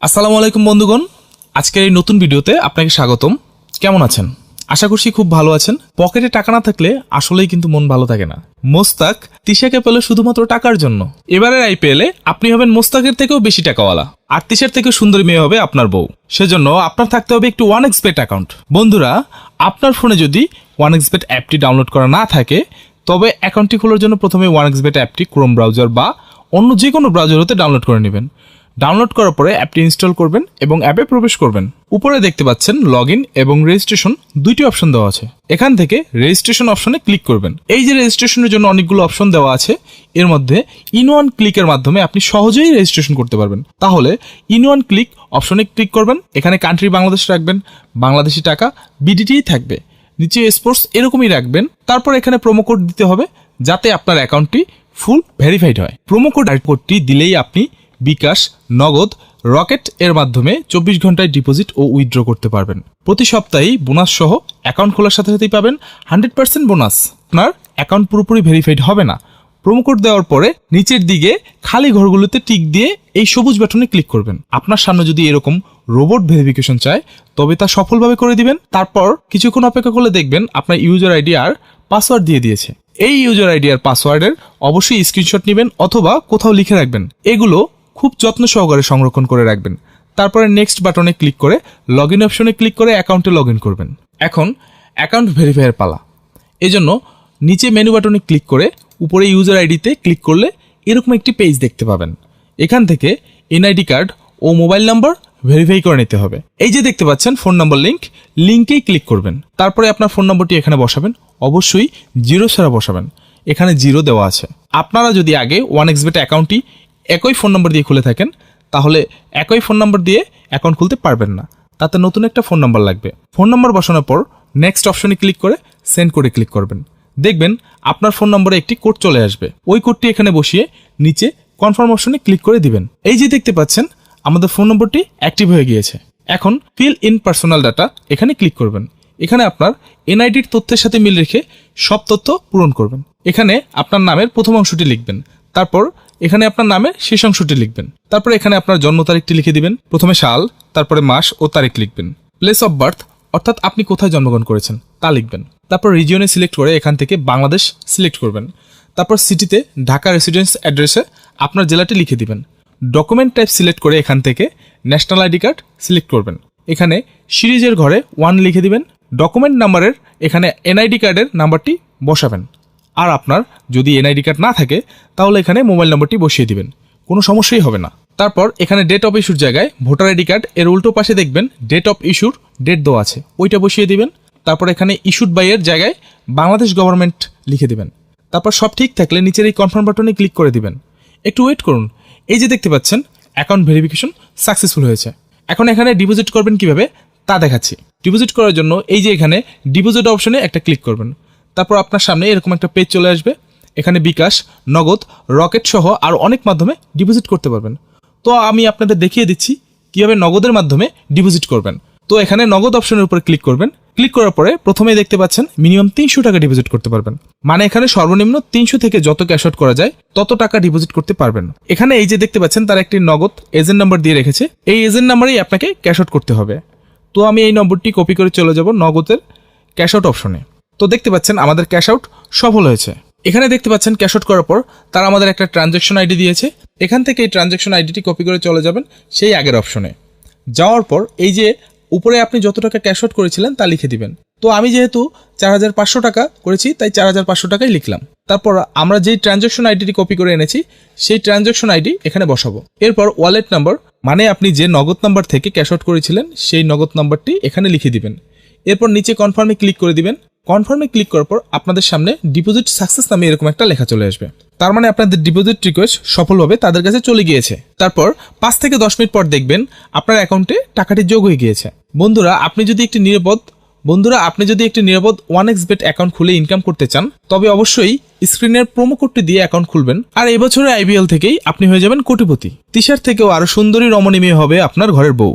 আসসালামু আলাইকুম বন্ধুগণ, আজকের এই নতুন ভিডিওতে আপনাকে স্বাগতম। কেমন আছেন? আশা করছি খুব ভালো আছেন। পকেটে টাকা না থাকলে আসলেই কিন্তু মন ভালো থাকে না। মোস্তাক তিশাকে পেল শুধুমাত্র টাকার জন্য। এবারের আইপিএলে আপনি হবেন মোস্তাকের থেকেও বেশি টাকাওয়ালা, আর তিশার থেকেও সুন্দরী মেয়ে হবে আপনার বউ। সেজন্য আপনার থাকতে হবে একটু 1xBet অ্যাকাউন্ট। বন্ধুরা, আপনার ফোনে যদি 1xBet অ্যাপটি ডাউনলোড করা না থাকে, তবে অ্যাকাউন্টটি খোলার জন্য প্রথমে 1xBet অ্যাপটি ক্রোম ব্রাউজার বা অন্য যে কোনো ব্রাউজার হতে ডাউনলোড করে নেবেন। ডাউনলোড করার পরে অ্যাপটি ইনস্টল করবেন এবং অ্যাপে প্রবেশ করবেন। উপরে দেখতে পাচ্ছেন লগইন এবং রেজিস্ট্রেশন দুইটি অপশন দেওয়া আছে। এখান থেকে রেজিস্ট্রেশন অপশনে ক্লিক করবেন। এই যে রেজিস্ট্রেশনের জন্য অনেকগুলো অপশন দেওয়া আছে, এর মধ্যে ইন ওয়ান ক্লিকের মাধ্যমে আপনি সহজেই রেজিস্ট্রেশন করতে পারবেন। তাহলে ইন ওয়ান ক্লিক অপশনে ক্লিক করবেন। এখানে কান্ট্রি বাংলাদেশ রাখবেন, বাংলাদেশি টাকা, বিডিটিই থাকবে। নিচে স্পোর্টস এরকমই রাখবেন। তারপর এখানে প্রোমো কোড দিতে হবে যাতে আপনার অ্যাকাউন্টটি ফুল ভেরিফাইড হয়। প্রোমো কোডটি দিলেই আপনি বিকাশ, নগদ, রকেট এর মাধ্যমে 24 ঘন্টায় ডিপোজিট ও উইথড্র করতে পারবেন। প্রতি সপ্তাহেই বোনাস সহ অ্যাকাউন্ট খোলার সাথে সাথেই পাবেন 100% বোনাস। আপনার অ্যাকাউন্ট পুরোপুরি ভেরিফাইড হবে না। প্রোমো কোড দেওয়ার পরে নিচের দিকে খালি ঘরগুলোতে টিক দিয়ে এই সবুজ বাটনে ক্লিক করবেন। আপনার সামনে যদি এরকম রোবট ভেরিফিকেশন চায়, তবে তা সফলভাবে করে দিবেন। তারপর কিছুক্ষণ অপেক্ষা করলে দেখবেন আপনার ইউজার আইডি আর পাসওয়ার্ড দিয়ে দিয়েছে। এই ইউজার আইডি আর পাসওয়ার্ডের অবশ্যই স্ক্রিনশট নেবেন অথবা কোথাও লিখে রাখবেন। এগুলো খুব যত্ন সহকারে সংরক্ষণ করে রাখবেন। তারপরে নেক্সট বাটনে ক্লিক করে লগইন অপশনে ক্লিক করে অ্যাকাউন্টে লগইন করবেন। এখন অ্যাকাউন্ট ভেরিফাইয়ের পালা। এজন্য নিচে মেনু বাটনে ক্লিক করে উপরে ইউজার আইডিতে ক্লিক করলে এরকম একটি পেজ দেখতে পাবেন। এখান থেকে এনআইডি কার্ড ও মোবাইল নাম্বার ভেরিফাই করে নিতে হবে। এই যে দেখতে পাচ্ছেন ফোন নাম্বার লিঙ্কেই ক্লিক করবেন। তারপরে আপনার ফোন নম্বরটি এখানে বসাবেন, অবশ্যই 0 ছাড়া বসাবেন। এখানে 0 দেওয়া আছে। আপনারা যদি আগে 1xBet অ্যাকাউন্টটি একই ফোন নম্বর দিয়ে খুলে থাকেন, তাহলে একই ফোন নম্বর দিয়ে অ্যাকাউন্ট খুলতে পারবেন না। তাতে নতুন একটা ফোন নাম্বার লাগবে। ফোন নাম্বার বসানোর পর নেক্সট অপশনে ক্লিক করে সেন্ড কোডে ক্লিক করবেন। দেখবেন আপনার ফোন নম্বরে একটি কোড চলে আসবে। ওই কোডটি এখানে বসিয়ে নিচে কনফার্ম অপশনে ক্লিক করে দিবেন। এই যে দেখতে পাচ্ছেন আমাদের ফোন নম্বরটি অ্যাক্টিভ হয়ে গিয়েছে। এখন ফিল ইন পার্সোনাল ডাটা এখানে ক্লিক করবেন। এখানে আপনার এনআইডির তথ্যের সাথে মিল রেখে সব তথ্য পূরণ করবেন। এখানে আপনার নামের প্রথম অংশটি লিখবেন, তারপর এখানে আপনার নামের শেষ অংশটি লিখবেন। তারপর এখানে আপনার জন্ম তারিখটি লিখে দিবেন। প্রথমে সাল, তারপরে মাস ও তারিখ লিখবেন। প্লেস অফ বার্থ অর্থাৎ আপনি কোথায় জন্মগ্রহণ করেছেন তা লিখবেন। তারপর রিজিয়নে সিলেক্ট করে এখান থেকে বাংলাদেশ সিলেক্ট করবেন। তারপর সিটিতে ঢাকা রেসিডেন্স অ্যাড্রেসে আপনার জেলাটি লিখে দিবেন। ডকুমেন্ট টাইপ সিলেক্ট করে এখান থেকে ন্যাশনাল আইডি কার্ড সিলেক্ট করবেন। এখানে সিরিজের ঘরে 1 লিখে দিবেন। ডকুমেন্ট নাম্বারের এখানে এনআইডি কার্ডের নাম্বারটি বসাবেন। আর আপনার যদি এনআইডি কার্ড না থাকে তাহলে এখানে মোবাইল নম্বরটি বসিয়ে দিবেন, কোনো সমস্যাই হবে না। তারপর এখানে ডেট অফ ইস্যুর জায়গায় ভোটার আইডি কার্ড এর উল্টো পাশে দেখবেন ডেট অফ ইস্যুর ডেট দেওয়া আছে, ওইটা বসিয়ে দিবেন। তারপর এখানে ইস্যুড বাই এর জায়গায় বাংলাদেশ গভর্নমেন্ট লিখে দিবেন। তারপর সব ঠিক থাকলে নিচের এই কনফার্ম বাটনে ক্লিক করে দিবেন। একটু ওয়েট করুন। এই যে দেখতে পাচ্ছেন অ্যাকাউন্ট ভেরিফিকেশন সাকসেসফুল হয়েছে। এখন এখানে ডিপোজিট করবেন কিভাবে তা দেখাচ্ছি। ডিপোজিট করার জন্য এই যে এখানে ডিপোজিট অপশনে একটা ক্লিক করবেন। তারপর আপনার সামনে এরকম একটা পেজ চলে আসবে। এখানে বিকাশ, নগদ, রকেট সহ আর অনেক মাধ্যমে ডিপোজিট করতে পারবেন। তো আমি আপনাদের দেখিয়ে দিচ্ছি কিভাবে নগদের মাধ্যমে ডিপোজিট করবেন। তো এখানে নগদ অপশনের উপরে ক্লিক করবেন। ক্লিক করার পরে প্রথমেই দেখতে পাচ্ছেন মিনিমাম 300 টাকা ডিপোজিট করতে পারবেন। মানে এখানে সর্বনিম্ন 300 থেকে যত ক্যাশ আউট করা যায় তত টাকা ডিপোজিট করতে পারবেন। এখানে এই যে দেখতে পাচ্ছেন তার একটি নগদ এজেন্ট নাম্বার দিয়ে রেখেছে। এই এজেন্ট নাম্বারেই আপনাকে ক্যাশ আউট করতে হবে। তো আমি এই নম্বরটি কপি করে চলে যাব নগদের ক্যাশ আউট অপশনে। তো দেখতে পাচ্ছেন আমাদের ক্যাশ আউট সফল হয়েছে। এখানে দেখতে পাচ্ছেন ক্যাশ আউট করার পর তারা আমাদের একটা ট্রানজ্যাকশন আইডি দিয়েছে। এখান থেকে এই ট্রানজ্যাকশন আইডিটি কপি করে চলে যাবেন সেই আগের অপশনে। যাওয়ার পর এই যে উপরে আপনি যত টাকা ক্যাশ আউট করেছিলেন তা লিখে দিবেন। তো আমি যেহেতু 4500 টাকা করেছি তাই 4500 টাকাই লিখলাম। তারপর আমরা যেই ট্রানজ্যাকশন আইডিটি কপি করে এনেছি সেই ট্রানজ্যাকশন আইডি এখানে বসাবো। এরপর ওয়ালেট নাম্বার মানে আপনি যে নগদ নাম্বার থেকে ক্যাশ আউট করেছিলেন সেই নগদ নাম্বারটি এখানে লিখে দিবেন। এরপর নিচে কনফার্মে ক্লিক করে দিবেন। কনফার্মে ক্লিক করার পর আপনাদের সামনে ডিপোজিট সাকসেস নামে এরকম একটা লেখা চলে আসবে। তার মানে আপনাদের ডিপোজিট রিকোয়েস্ট সফলভাবে তাদের কাছে চলে গিয়েছে। তারপর 5 থেকে 10 মিনিট পর দেখবেন আপনার অ্যাকাউন্টে টাকাটি যোগ হয়ে গিয়েছে। বন্ধুরা, আপনি যদি একটি নিরাপদ 1xBet অ্যাকাউন্ট খুলে ইনকাম করতে চান, তবে অবশ্যই স্ক্রিনের প্রোমো কোডটি দিয়ে অ্যাকাউন্ট খুলবেন। আর এবছরের আইপিএল থেকেই আপনি হয়ে যাবেন কোটিপতি। তিশার থেকেও আরো সুন্দরী রমণী মেয়ে হবে আপনার ঘরের বউ।